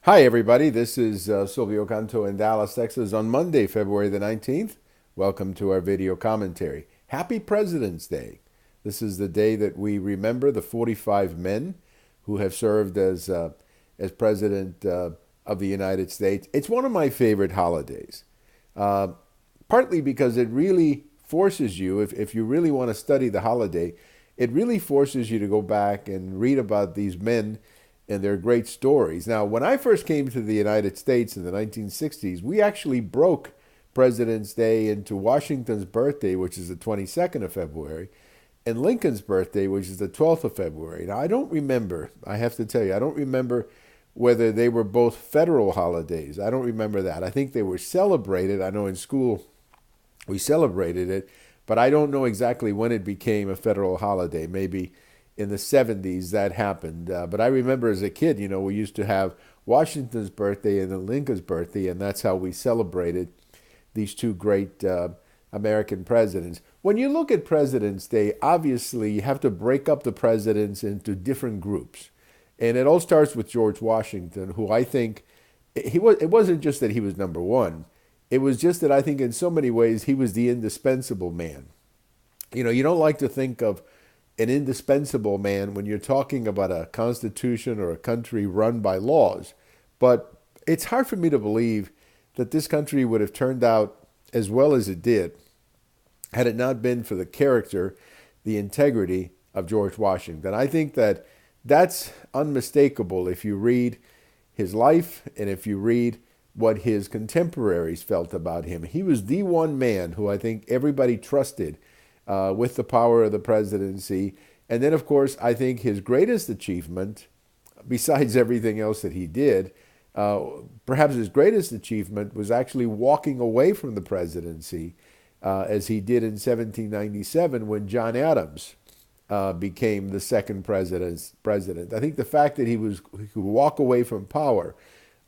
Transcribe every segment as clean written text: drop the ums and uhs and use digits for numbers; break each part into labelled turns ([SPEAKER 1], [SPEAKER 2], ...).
[SPEAKER 1] Hi, everybody. This is Silvio Canto in Dallas, Texas on Monday, February the 19th. Welcome to our video commentary. Happy President's Day. This is the day that we remember the 45 men who have served as President of the United States. It's one of my favorite holidays, uh, partly because it really forces you, if you really want to study the holiday, it really forces you to go back and read about these men and their great stories. Now, when I first came to the United States in the 1960s, we actually broke President's Day into Washington's birthday, which is the 22nd of February, and Lincoln's birthday, which is the 12th of February. Now, I don't remember, I have to tell you, I don't remember whether they were both federal holidays. I don't remember that. I think they were celebrated. I know in school we celebrated it, but I don't know exactly when it became a federal holiday. Maybe in the 70s that happened. But I remember as a kid, we used to have Washington's birthday and then Lincoln's birthday, and that's how we celebrated these two great American presidents. When you look at President's Day, obviously you have to break up the presidents into different groups. And it all starts with George Washington, who I think it wasn't just that he was number one. It was just that I think in so many ways he was the indispensable man. You don't like to think of an indispensable man when you're talking about a constitution or a country run by laws. But it's hard for me to believe that this country would have turned out as well as it did had it not been for the character, the integrity of George Washington. I think that that's unmistakable if you read his life and if you read what his contemporaries felt about him. He was the one man who I think everybody trusted with the power of the presidency. And then, of course, I think his greatest achievement, besides everything else that he did, perhaps his greatest achievement was actually walking away from the presidency, as he did in 1797 when John Adams became the second president. I think the fact that he could walk away from power,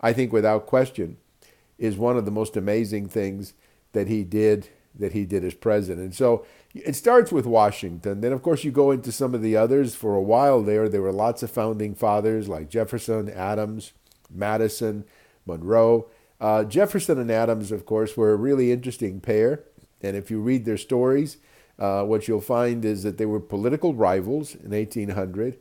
[SPEAKER 1] I think without question, is one of the most amazing things that he did as president. So it starts with Washington. Then, of course, you go into some of the others. For a while there were lots of founding fathers like Jefferson, Adams, Madison, Monroe. Jefferson and Adams, of course, were a really interesting pair. And if you read their stories, what you'll find is that they were political rivals in 1800,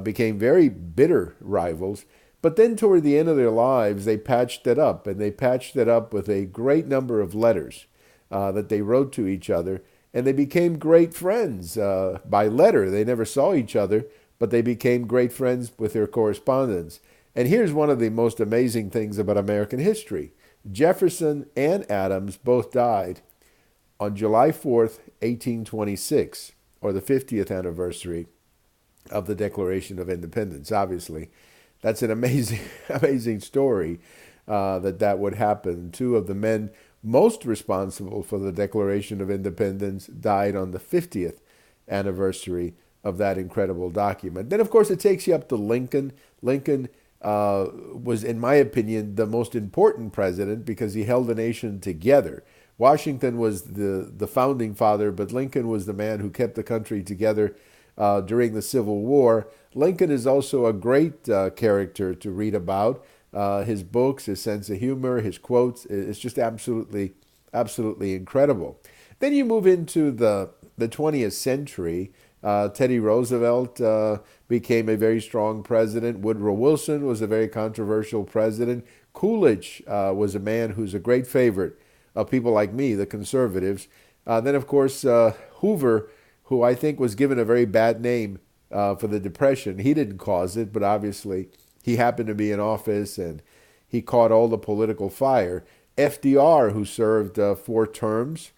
[SPEAKER 1] became very bitter rivals. But then toward the end of their lives, they patched it up. And they patched it up with a great number of letters that they wrote to each other. And they became great friends by letter. They never saw each other, but they became great friends with their correspondence. And here's one of the most amazing things about American history. Jefferson and Adams both died on July 4th, 1826, or the 50th anniversary of the Declaration of Independence. Obviously, that's an amazing, amazing story that would happen. Two of the men most responsible for the Declaration of Independence died on the 50th anniversary of that incredible document. Then, of course, it takes you up to Lincoln. Lincoln was, in my opinion, the most important president because he held the nation together. Washington was the founding father, but Lincoln was the man who kept the country together during the Civil War. Lincoln is also a great character to read about. His books, his sense of humor, his quotes, it's just absolutely, absolutely incredible. Then you move into the 20th century. Teddy Roosevelt became a very strong president. Woodrow Wilson was a very controversial president. Coolidge was a man who's a great favorite of people like me, the conservatives. Then, of course, Hoover, who I think was given a very bad name for the Depression. He didn't cause it, but obviously he happened to be in office and he caught all the political fire. FDR, who served 4 terms.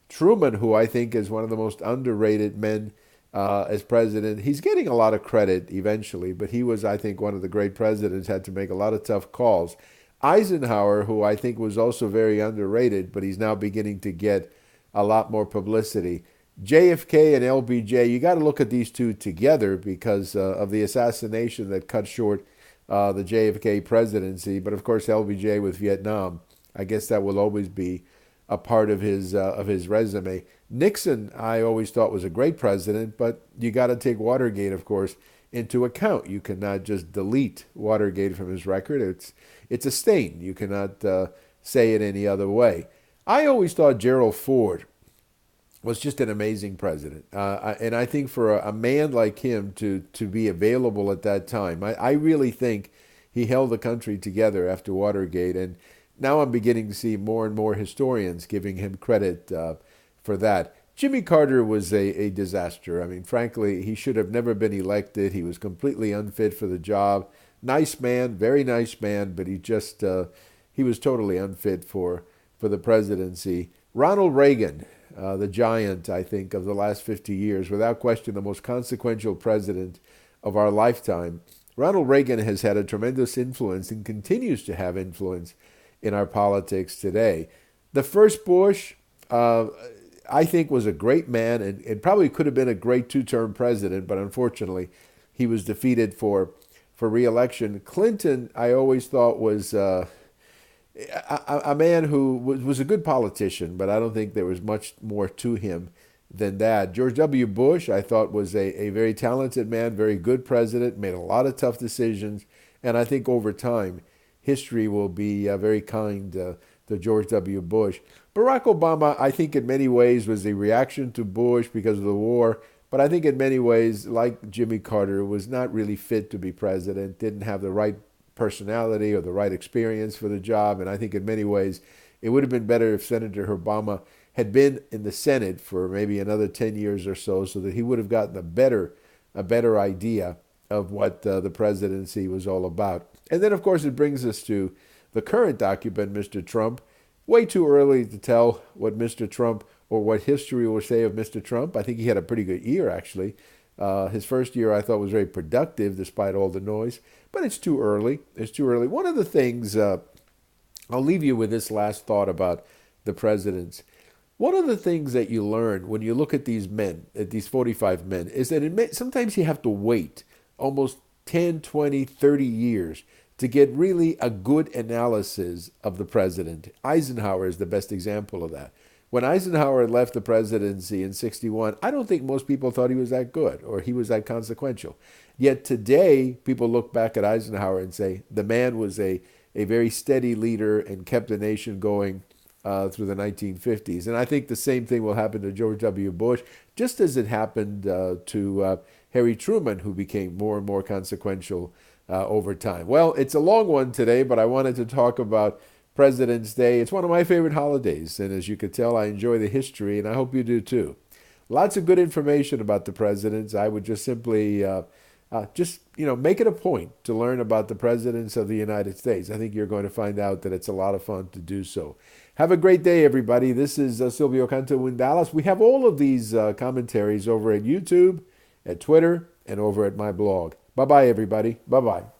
[SPEAKER 1] Truman, who I think is one of the most underrated men as president. He's getting a lot of credit eventually, but he was, I think, one of the great presidents, had to make a lot of tough calls. Eisenhower, who I think was also very underrated, but he's now beginning to get a lot more publicity. JFK and LBJ, you got to look at these two together because of the assassination that cut short the JFK presidency. But of course, LBJ with Vietnam, I guess that will always be a part of his resume. Nixon, I always thought was a great president, but you got to take Watergate, of course, into account. You cannot just delete Watergate from his record. It's a stain. You cannot say it any other way. I always thought Gerald Ford was just an amazing president. And I think for a man like him to be available at that time, I really think he held the country together after Watergate. And now I'm beginning to see more and more historians giving him credit for that. Jimmy Carter was a disaster. I mean, frankly, he should have never been elected. He was completely unfit for the job. Nice man, very nice man, but he was totally unfit for the presidency. Ronald Reagan, the giant, I think, of the last 50 years, without question the most consequential president of our lifetime. Ronald Reagan has had a tremendous influence and continues to have influence in our politics today. The first Bush, I think, was a great man and probably could have been a great two-term president, but unfortunately he was defeated for re-election. Clinton, I always thought, was a man who was a good politician, but I don't think there was much more to him than that. George W. Bush, I thought, was a very talented man, very good president, made a lot of tough decisions, and I think over time history will be very kind to George W. Bush. Barack Obama, I think in many ways was a reaction to Bush because of the war, but I think in many ways, like Jimmy Carter, was not really fit to be president, didn't have the right personality or the right experience for the job, and I think in many ways it would have been better if Senator Obama had been in the Senate for maybe another 10 years or so that he would have gotten a better idea of what the presidency was all about. And then, of course, it brings us to the current occupant, Mr. Trump. Way too early to tell what Mr. Trump or what history will say of Mr. Trump. I think he had a pretty good year, actually. His first year, I thought, was very productive despite all the noise. But it's too early. It's too early. One of the things, I'll leave you with this last thought about the presidents. One of the things that you learn when you look at these men, at these 45 men, is that sometimes you have to wait almost 10, 20, 30 years to get really a good analysis of the president. Eisenhower is the best example of that. When Eisenhower left the presidency in 1961, I don't think most people thought he was that good or he was that consequential. Yet today, people look back at Eisenhower and say the man was a very steady leader and kept the nation going through the 1950s. And I think the same thing will happen to George W. Bush, just as it happened to Harry Truman, who became more and more consequential over time. Well, it's a long one today, but I wanted to talk about President's Day. It's one of my favorite holidays, and as you could tell, I enjoy the history, and I hope you do too. Lots of good information about the presidents. I would just simply make it a point to learn about the presidents of the United States. I think you're going to find out that it's a lot of fun to do so. Have a great day, everybody. This is Silvio Canto in Dallas. We have all of these commentaries over at YouTube, at Twitter, and over at my blog. Bye-bye, everybody. Bye-bye.